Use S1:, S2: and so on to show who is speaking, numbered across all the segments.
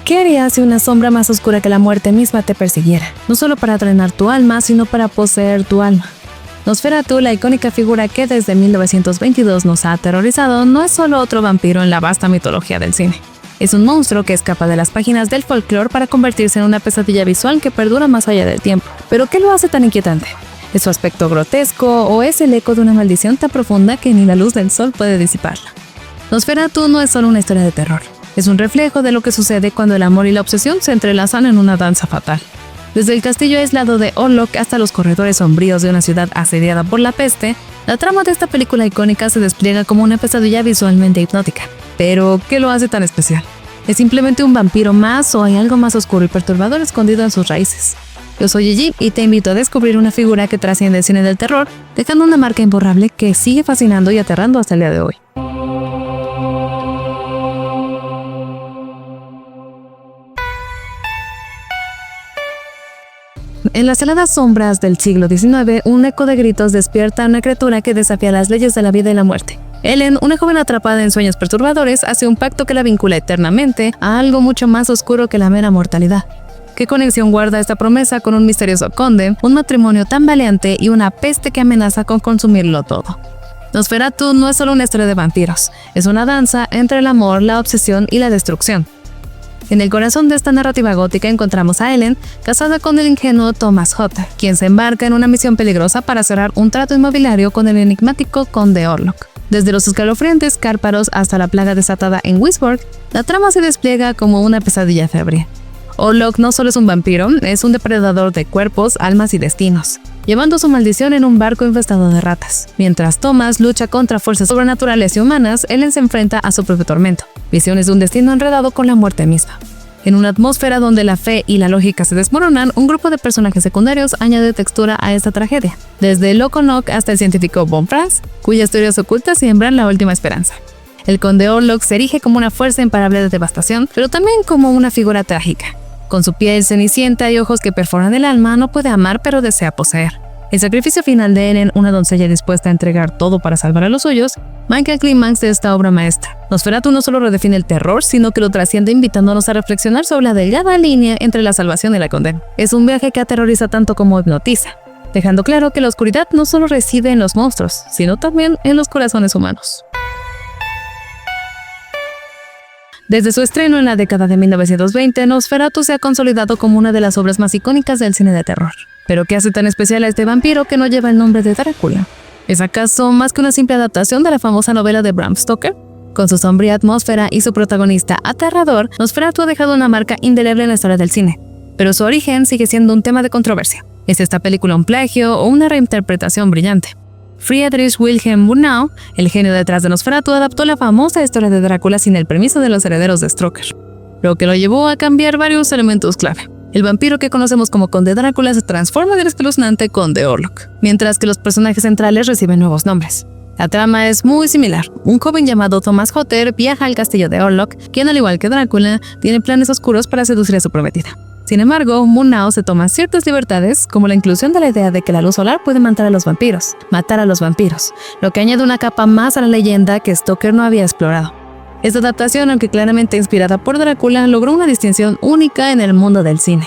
S1: ¿Qué harías si una sombra más oscura que la muerte misma te persiguiera? No solo para drenar tu alma, sino para poseer tu alma. Nosferatu, la icónica figura que desde 1922 nos ha aterrorizado, no es solo otro vampiro en la vasta mitología del cine. Es un monstruo que escapa de las páginas del folclore para convertirse en una pesadilla visual que perdura más allá del tiempo. ¿Pero qué lo hace tan inquietante? ¿Es su aspecto grotesco o es el eco de una maldición tan profunda que ni la luz del sol puede disiparla? Nosferatu no es solo una historia de terror. Es un reflejo de lo que sucede cuando el amor y la obsesión se entrelazan en una danza fatal. Desde el castillo aislado de Orlok hasta los corredores sombríos de una ciudad asediada por la peste, la trama de esta película icónica se despliega como una pesadilla visualmente hipnótica. Pero, ¿qué lo hace tan especial? ¿Es simplemente un vampiro más o hay algo más oscuro y perturbador escondido en sus raíces? Yo soy Gigi y te invito a descubrir una figura que trasciende el cine del terror, dejando una marca imborrable que sigue fascinando y aterrando hasta el día de hoy. En las heladas sombras del siglo XIX, un eco de gritos despierta a una criatura que desafía las leyes de la vida y la muerte. Ellen, una joven atrapada en sueños perturbadores, hace un pacto que la vincula eternamente a algo mucho más oscuro que la mera mortalidad. ¿Qué conexión guarda esta promesa con un misterioso conde, un matrimonio tan valiente y una peste que amenaza con consumirlo todo? Nosferatu no es solo una historia de vampiros, es una danza entre el amor, la obsesión y la destrucción. En el corazón de esta narrativa gótica encontramos a Ellen, casada con el ingenuo Thomas Hutter, quien se embarca en una misión peligrosa para cerrar un trato inmobiliario con el enigmático conde Orlok. Desde los escalofriantes Cárparos hasta la plaga desatada en Wisborg, la trama se despliega como una pesadilla febrile. Orlok no solo es un vampiro, es un depredador de cuerpos, almas y destinos, llevando su maldición en un barco infestado de ratas. Mientras Thomas lucha contra fuerzas sobrenaturales y humanas, Ellen se enfrenta a su propio tormento, visiones de un destino enredado con la muerte misma. En una atmósfera donde la fe y la lógica se desmoronan, un grupo de personajes secundarios añade textura a esta tragedia, desde el Loco Nock hasta el científico Von Franz, cuyas teorías ocultas siembran la última esperanza. El conde Orlok se erige como una fuerza imparable de devastación, pero también como una figura trágica. Con su piel cenicienta y ojos que perforan el alma, no puede amar pero desea poseer. El sacrificio final de Ellen, una doncella dispuesta a entregar todo para salvar a los suyos, marca el clímax de esta obra maestra. Nosferatu no solo redefine el terror, sino que lo trasciende invitándonos a reflexionar sobre la delgada línea entre la salvación y la condena. Es un viaje que aterroriza tanto como hipnotiza, dejando claro que la oscuridad no solo reside en los monstruos, sino también en los corazones humanos. Desde su estreno en la década de 1920, Nosferatu se ha consolidado como una de las obras más icónicas del cine de terror. ¿Pero qué hace tan especial a este vampiro que no lleva el nombre de Drácula? ¿Es acaso más que una simple adaptación de la famosa novela de Bram Stoker? Con su sombría atmósfera y su protagonista aterrador, Nosferatu ha dejado una marca indeleble en la historia del cine. Pero su origen sigue siendo un tema de controversia. ¿Es esta película un plagio o una reinterpretación brillante? Friedrich Wilhelm Murnau, el genio detrás de Nosferatu, adaptó la famosa historia de Drácula sin el permiso de los herederos de Stoker, lo que lo llevó a cambiar varios elementos clave. El vampiro que conocemos como Conde Drácula se transforma del espeluznante Conde Orlok, mientras que los personajes centrales reciben nuevos nombres. La trama es muy similar. Un joven llamado Thomas Hutter viaja al castillo de Orlok, quien al igual que Drácula, tiene planes oscuros para seducir a su prometida. Sin embargo, Murnau se toma ciertas libertades, como la inclusión de la idea de que la luz solar puede matar a los vampiros, lo que añade una capa más a la leyenda que Stoker no había explorado. Esta adaptación, aunque claramente inspirada por Drácula, logró una distinción única en el mundo del cine.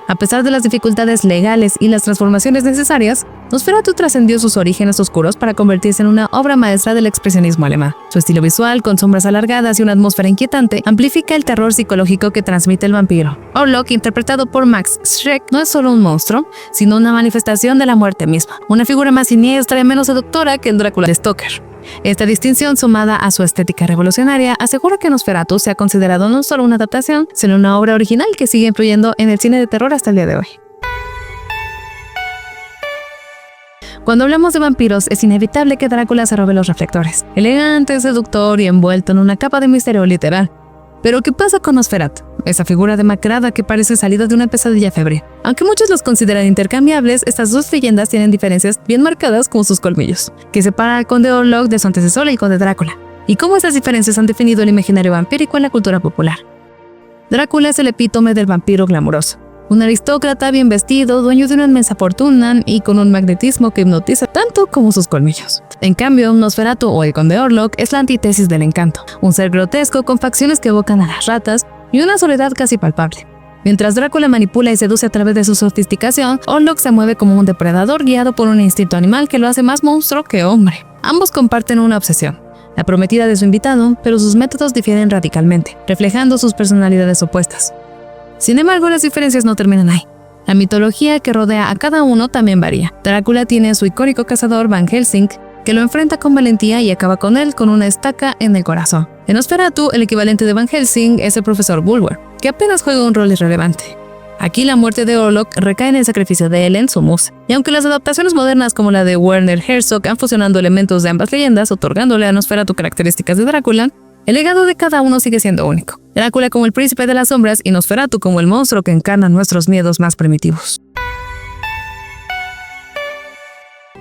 S1: A pesar de las dificultades legales y las transformaciones necesarias, Nosferatu trascendió sus orígenes oscuros para convertirse en una obra maestra del expresionismo alemán. Su estilo visual, con sombras alargadas y una atmósfera inquietante, amplifica el terror psicológico que transmite el vampiro. Orlok, interpretado por Max Schreck, no es solo un monstruo, sino una manifestación de la muerte misma, una figura más siniestra y menos seductora que el Drácula de Stoker. Esta distinción, sumada a su estética revolucionaria, asegura que Nosferatu se ha considerado no solo una adaptación, sino una obra original que sigue influyendo en el cine de terror hasta el día de hoy. Cuando hablamos de vampiros, es inevitable que Drácula se robe los reflectores, elegante, seductor y envuelto en una capa de misterio literal. Pero ¿qué pasa con Nosferatu? Esa figura demacrada que parece salida de una pesadilla febril. Aunque muchos los consideran intercambiables, estas dos leyendas tienen diferencias bien marcadas como sus colmillos, que separan al conde Orlok de su antecesor, el conde Drácula, y cómo estas diferencias han definido el imaginario vampírico en la cultura popular. Drácula es el epítome del vampiro glamuroso. Un aristócrata bien vestido, dueño de una inmensa fortuna y con un magnetismo que hipnotiza tanto como sus colmillos. En cambio, Nosferatu o el conde Orlok es la antítesis del encanto, un ser grotesco con facciones que evocan a las ratas y una soledad casi palpable. Mientras Drácula manipula y seduce a través de su sofisticación, Orlok se mueve como un depredador guiado por un instinto animal que lo hace más monstruo que hombre. Ambos comparten una obsesión, la prometida de su invitado, pero sus métodos difieren radicalmente, reflejando sus personalidades opuestas. Sin embargo, las diferencias no terminan ahí. La mitología que rodea a cada uno también varía. Drácula tiene a su icónico cazador Van Helsing, que lo enfrenta con valentía y acaba con él con una estaca en el corazón. En Nosferatu, el equivalente de Van Helsing es el profesor Bulwer, que apenas juega un rol irrelevante. Aquí la muerte de Orlok recae en el sacrificio de Ellen, su musa. Y aunque las adaptaciones modernas como la de Werner Herzog han fusionado elementos de ambas leyendas, otorgándole a Nosferatu características de Drácula, el legado de cada uno sigue siendo único. Drácula como el príncipe de las sombras y Nosferatu como el monstruo que encarna nuestros miedos más primitivos.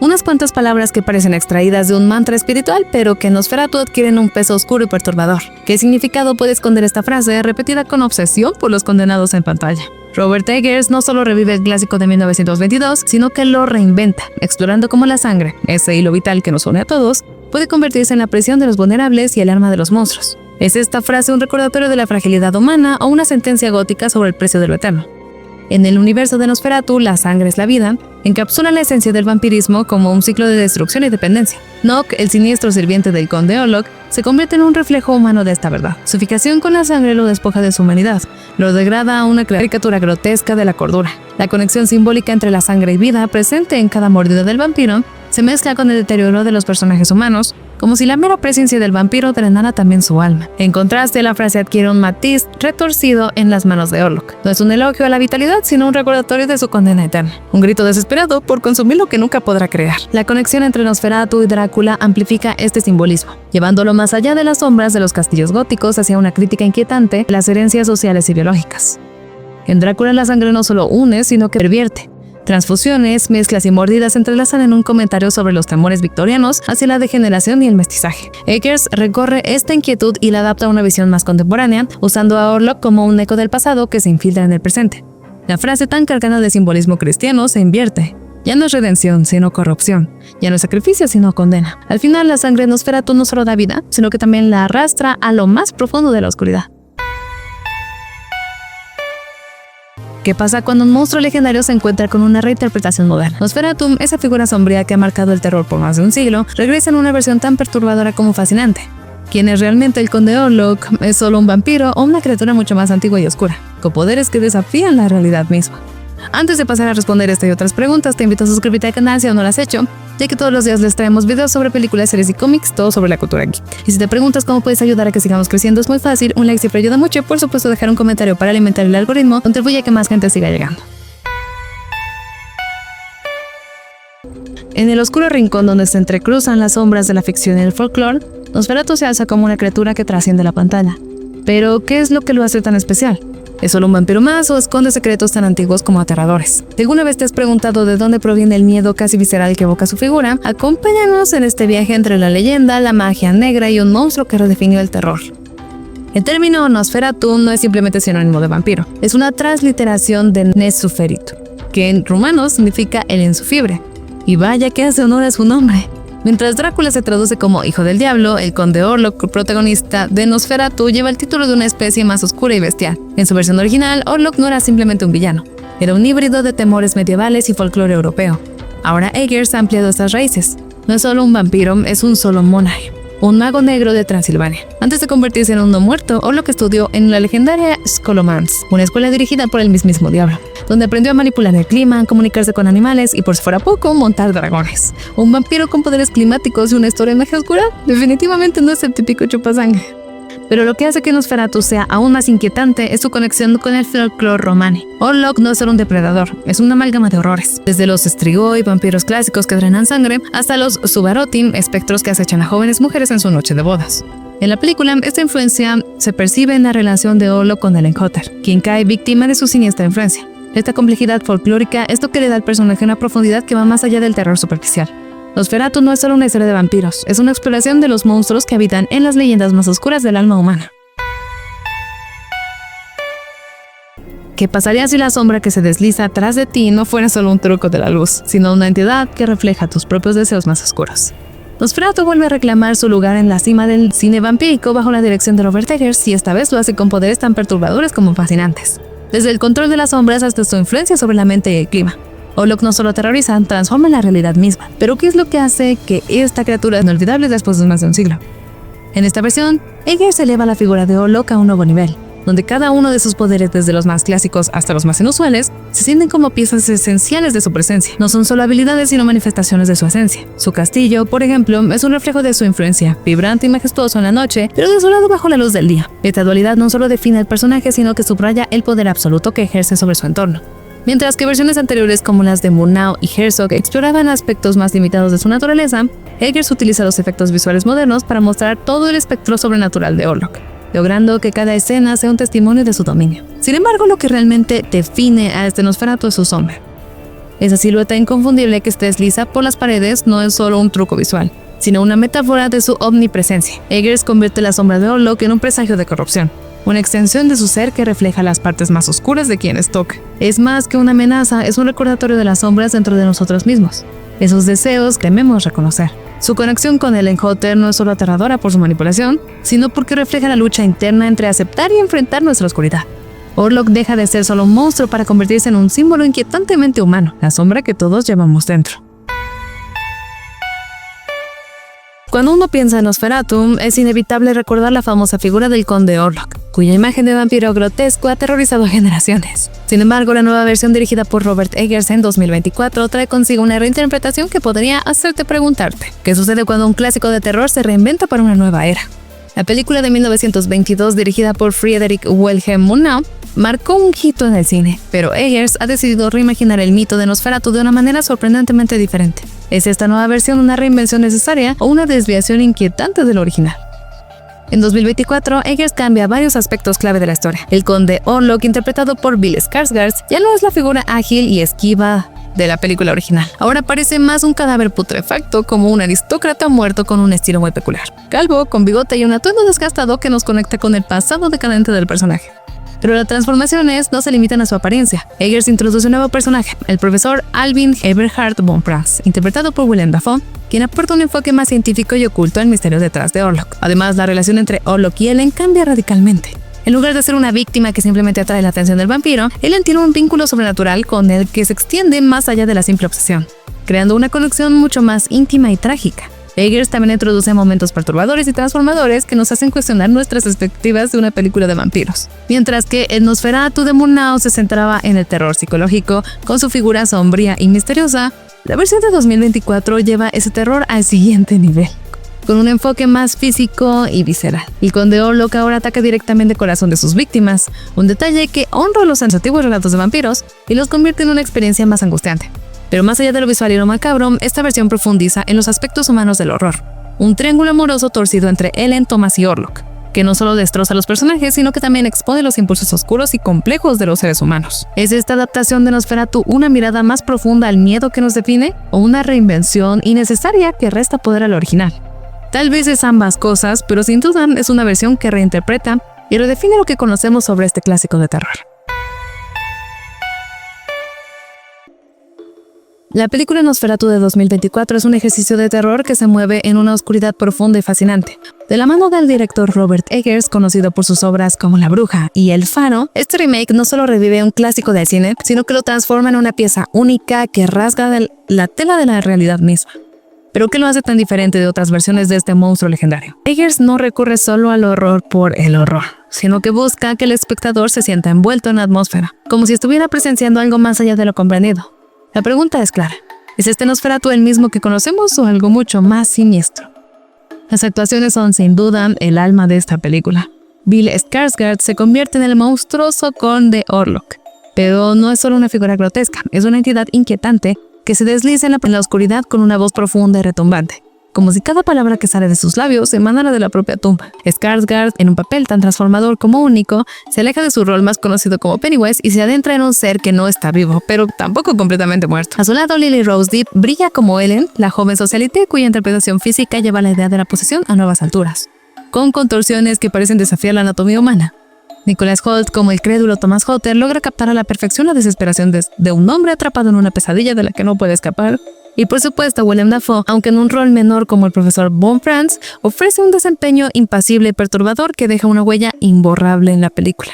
S1: Unas cuantas palabras que parecen extraídas de un mantra espiritual, pero que en Nosferatu adquieren un peso oscuro y perturbador. ¿Qué significado puede esconder esta frase repetida con obsesión por los condenados en pantalla? Robert Eggers no solo revive el clásico de 1922, sino que lo reinventa, explorando cómo la sangre, ese hilo vital que nos une a todos, puede convertirse en la prisión de los vulnerables y el arma de los monstruos. ¿Es esta frase un recordatorio de la fragilidad humana o una sentencia gótica sobre el precio de lo eterno? En el universo de Nosferatu, la sangre es la vida, encapsula la esencia del vampirismo como un ciclo de destrucción y dependencia. Nock, el siniestro sirviente del conde Orlok, se convierte en un reflejo humano de esta verdad. Su fijación con la sangre lo despoja de su humanidad, lo degrada a una caricatura grotesca de la cordura. La conexión simbólica entre la sangre y vida, presente en cada mordida del vampiro, se mezcla con el deterioro de los personajes humanos, como si la mera presencia del vampiro drenara también su alma. En contraste, la frase adquiere un matiz retorcido en las manos de Orlok. No es un elogio a la vitalidad, sino un recordatorio de su condena eterna. Un grito desesperado por consumir lo que nunca podrá crear. La conexión entre Nosferatu y Drácula amplifica este simbolismo, llevándolo más allá de las sombras de los castillos góticos hacia una crítica inquietante de las herencias sociales y biológicas. En Drácula la sangre no solo une, sino que pervierte. Transfusiones, mezclas y mordidas se entrelazan en un comentario sobre los temores victorianos hacia la degeneración y el mestizaje. Eggers recorre esta inquietud y la adapta a una visión más contemporánea, usando a Orlok como un eco del pasado que se infiltra en el presente. La frase tan cargada de simbolismo cristiano se invierte. Ya no es redención, sino corrupción. Ya no es sacrificio, sino condena. Al final, la sangre de Nosferatu no solo da vida, sino que también la arrastra a lo más profundo de la oscuridad. ¿Qué pasa cuando un monstruo legendario se encuentra con una reinterpretación moderna? Nosferatu, esa figura sombría que ha marcado el terror por más de un siglo, regresa en una versión tan perturbadora como fascinante. ¿Quién es realmente el conde Orlok? ¿Es solo un vampiro o una criatura mucho más antigua y oscura, con poderes que desafían la realidad misma? Antes de pasar a responder esta y otras preguntas, te invito a suscribirte al canal si aún no lo has hecho, ya que todos los días les traemos videos sobre películas, series y cómics, todo sobre la cultura geek. Y si te preguntas cómo puedes ayudar a que sigamos creciendo, es muy fácil, un like siempre ayuda mucho y por supuesto dejar un comentario para alimentar el algoritmo, contribuye a que más gente siga llegando. En el oscuro rincón donde se entrecruzan las sombras de la ficción y el folclore, Nosferatu se alza como una criatura que trasciende la pantalla. Pero, ¿qué es lo que lo hace tan especial? ¿Es solo un vampiro más o esconde secretos tan antiguos como aterradores? Si alguna vez te has preguntado de dónde proviene el miedo casi visceral que evoca su figura, acompáñanos en este viaje entre la leyenda, la magia negra y un monstruo que redefinió el terror. El término Nosferatu no es simplemente sinónimo de vampiro, es una transliteración de Nesuferitu, que en rumano significa el en su fiebre. Y vaya que hace honor a su nombre. Mientras Drácula se traduce como hijo del diablo, el conde Orlok, protagonista de Nosferatu, lleva el título de una especie más oscura y bestial. En su versión original, Orlok no era simplemente un villano, era un híbrido de temores medievales y folclore europeo. Ahora Eggers ha ampliado estas raíces. No es solo un vampiro, es un Solomónai, un mago negro de Transilvania. Antes de convertirse en un no muerto, Orlok estudió en la legendaria Scholomance, una escuela dirigida por el mismísimo diablo, donde aprendió a manipular el clima, comunicarse con animales y, por si fuera poco, montar dragones. Un vampiro con poderes climáticos y una historia de magia oscura definitivamente no es el típico chupasangre. Pero lo que hace que Nosferatu sea aún más inquietante es su conexión con el folclore romani. Orlok no es solo un depredador, es una amalgama de horrores. Desde los strigoi, vampiros clásicos que drenan sangre, hasta los subarotim, espectros que acechan a jóvenes mujeres en su noche de bodas. En la película, esta influencia se percibe en la relación de Orlok con Ellen Cotter, quien cae víctima de su siniestra influencia. Esta complejidad folclórica es lo que le da al personaje una profundidad que va más allá del terror superficial. Nosferatu no es solo una historia de vampiros, es una exploración de los monstruos que habitan en las leyendas más oscuras del alma humana. ¿Qué pasaría si la sombra que se desliza atrás de ti no fuera solo un truco de la luz, sino una entidad que refleja tus propios deseos más oscuros? Nosferatu vuelve a reclamar su lugar en la cima del cine vampírico bajo la dirección de Robert Eggers, y esta vez lo hace con poderes tan perturbadores como fascinantes. Desde el control de las sombras hasta su influencia sobre la mente y el clima. Orlok no solo aterroriza, transforma la realidad misma. Pero ¿qué es lo que hace que esta criatura es inolvidable después de más de un siglo? En esta versión, Eggers eleva la figura de Orlok a un nuevo nivel, donde cada uno de sus poderes, desde los más clásicos hasta los más inusuales, se sienten como piezas esenciales de su presencia. No son solo habilidades, sino manifestaciones de su esencia. Su castillo, por ejemplo, es un reflejo de su influencia, vibrante y majestuoso en la noche, pero desolado bajo la luz del día. Esta dualidad no solo define al personaje, sino que subraya el poder absoluto que ejerce sobre su entorno. Mientras que versiones anteriores como las de Murnau y Herzog exploraban aspectos más limitados de su naturaleza, Eggers utiliza los efectos visuales modernos para mostrar todo el espectro sobrenatural de Orlok, logrando que cada escena sea un testimonio de su dominio. Sin embargo, lo que realmente define a este Nosferatu es su sombra. Esa silueta inconfundible que se desliza por las paredes no es solo un truco visual, sino una metáfora de su omnipresencia. Eggers convierte la sombra de Orlok en un presagio de corrupción, una extensión de su ser que refleja las partes más oscuras de quienes toca. Es más que una amenaza, es un recordatorio de las sombras dentro de nosotros mismos, esos deseos que tememos reconocer. Su conexión con Ellen Hotter no es solo aterradora por su manipulación, sino porque refleja la lucha interna entre aceptar y enfrentar nuestra oscuridad. Orlok deja de ser solo un monstruo para convertirse en un símbolo inquietantemente humano, la sombra que todos llevamos dentro. Cuando uno piensa en Nosferatu, es inevitable recordar la famosa figura del conde Orlok, cuya imagen de vampiro grotesco ha aterrorizado a generaciones. Sin embargo, la nueva versión dirigida por Robert Eggers en 2024 trae consigo una reinterpretación que podría hacerte preguntarte, ¿qué sucede cuando un clásico de terror se reinventa para una nueva era? La película de 1922, dirigida por Friedrich Wilhelm Murnau, marcó un hito en el cine, pero Eggers ha decidido reimaginar el mito de Nosferatu de una manera sorprendentemente diferente. ¿Es esta nueva versión una reinvención necesaria o una desviación inquietante del original? En 2024, Eggers cambia varios aspectos clave de la historia. El conde Orlok, interpretado por Bill Skarsgård, ya no es la figura ágil y esquiva de la película original. Ahora parece más un cadáver putrefacto, como un aristócrata muerto con un estilo muy peculiar. Calvo, con bigote y un atuendo desgastado que nos conecta con el pasado decadente del personaje. Pero las transformaciones no se limitan a su apariencia. Eggers introduce un nuevo personaje, el profesor Alvin Eberhard von Franz, interpretado por Willem Dafoe, quien aporta un enfoque más científico y oculto al misterio detrás de Orlok. Además, la relación entre Orlok y Ellen cambia radicalmente. En lugar de ser una víctima que simplemente atrae la atención del vampiro, Ellen tiene un vínculo sobrenatural con él que se extiende más allá de la simple obsesión, creando una conexión mucho más íntima y trágica. Eggers también introduce momentos perturbadores y transformadores que nos hacen cuestionar nuestras expectativas de una película de vampiros. Mientras que el Nosferatu de Murnau se centraba en el terror psicológico, con su figura sombría y misteriosa, la versión de 2024 lleva ese terror al siguiente nivel, con un enfoque más físico y visceral. El conde Orlok ahora ataca directamente el corazón de sus víctimas, un detalle que honra los antiguos relatos de vampiros y los convierte en una experiencia más angustiante. Pero más allá de lo visual y lo macabro, esta versión profundiza en los aspectos humanos del horror. Un triángulo amoroso torcido entre Ellen, Thomas y Orlok, que no solo destroza a los personajes, sino que también expone los impulsos oscuros y complejos de los seres humanos. ¿Es esta adaptación de Nosferatu una mirada más profunda al miedo que nos define, o una reinvención innecesaria que resta poder al original? Tal vez es ambas cosas, pero sin duda es una versión que reinterpreta y redefine lo que conocemos sobre este clásico de terror. La película Nosferatu de 2024 es un ejercicio de terror que se mueve en una oscuridad profunda y fascinante. De la mano del director Robert Eggers, conocido por sus obras como La Bruja y El Faro, este remake no solo revive un clásico del cine, sino que lo transforma en una pieza única que rasga la tela de la realidad misma. ¿Pero qué lo hace tan diferente de otras versiones de este monstruo legendario? Eggers no recurre solo al horror por el horror, sino que busca que el espectador se sienta envuelto en la atmósfera, como si estuviera presenciando algo más allá de lo comprendido. La pregunta es clara: ¿es este Nosferatu el mismo que conocemos o algo mucho más siniestro? Las actuaciones son sin duda el alma de esta película. Bill Skarsgård se convierte en el monstruoso conde Orlok, pero no es solo una figura grotesca, es una entidad inquietante que se desliza en la oscuridad con una voz profunda y retumbante, como si cada palabra que sale de sus labios emanara de la propia tumba. Skarsgård, en un papel tan transformador como único, se aleja de su rol más conocido como Pennywise y se adentra en un ser que no está vivo, pero tampoco completamente muerto. A su lado, Lily Rose Depp brilla como Ellen, la joven socialite cuya interpretación física lleva la idea de la posesión a nuevas alturas, con contorsiones que parecen desafiar la anatomía humana. Nicholas Hoult, como el crédulo Thomas Hotter, logra captar a la perfección la desesperación de un hombre atrapado en una pesadilla de la que no puede escapar, Y por supuesto, Willem Dafoe, aunque en un rol menor como el profesor Von Franz, ofrece un desempeño impasible y perturbador que deja una huella imborrable en la película.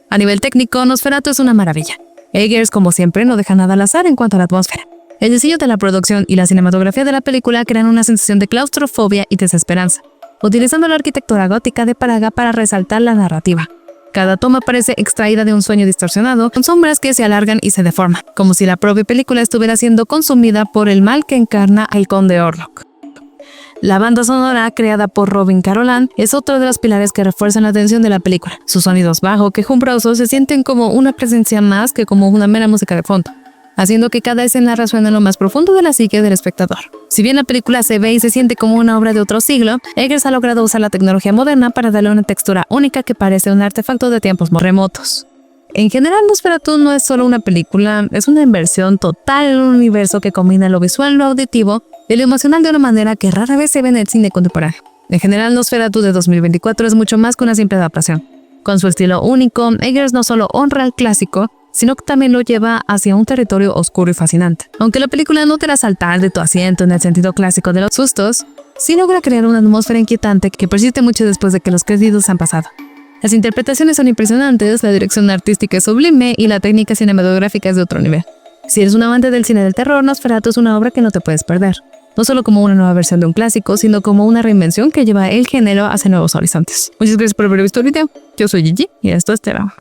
S1: A nivel técnico, Nosferatu es una maravilla. Eggers, como siempre, no deja nada al azar en cuanto a la atmósfera. El diseño de la producción y la cinematografía de la película crean una sensación de claustrofobia y desesperanza, utilizando la arquitectura gótica de Praga para resaltar la narrativa. Cada toma parece extraída de un sueño distorsionado, con sombras que se alargan y se deforman, como si la propia película estuviera siendo consumida por el mal que encarna el conde Orlok. La banda sonora, creada por Robin Carolan, es otro de los pilares que refuerzan la tensión de la película. Sus sonidos bajo, quejumbrosos, se sienten como una presencia más que como una mera música de fondo, haciendo que cada escena resuene en lo más profundo de la psique del espectador. Si bien la película se ve y se siente como una obra de otro siglo, Eggers ha logrado usar la tecnología moderna para darle una textura única que parece un artefacto de tiempos remotos. En general, Nosferatu no es solo una película, es una inversión total en un universo que combina lo visual, lo auditivo y lo emocional de una manera que rara vez se ve en el cine contemporáneo. En general, Nosferatu de 2024 es mucho más que una simple adaptación. Con su estilo único, Eggers no solo honra al clásico, sino que también lo lleva hacia un territorio oscuro y fascinante. Aunque la película no te hará saltar de tu asiento en el sentido clásico de los sustos, sí logra crear una atmósfera inquietante que persiste mucho después de que los créditos han pasado. Las interpretaciones son impresionantes, la dirección artística es sublime y la técnica cinematográfica es de otro nivel. Si eres un amante del cine del terror, Nosferatu es una obra que no te puedes perder. No solo como una nueva versión de un clásico, sino como una reinvención que lleva el género hacia nuevos horizontes. Muchas gracias por haber visto el video. Yo soy Gigi y esto es Terra.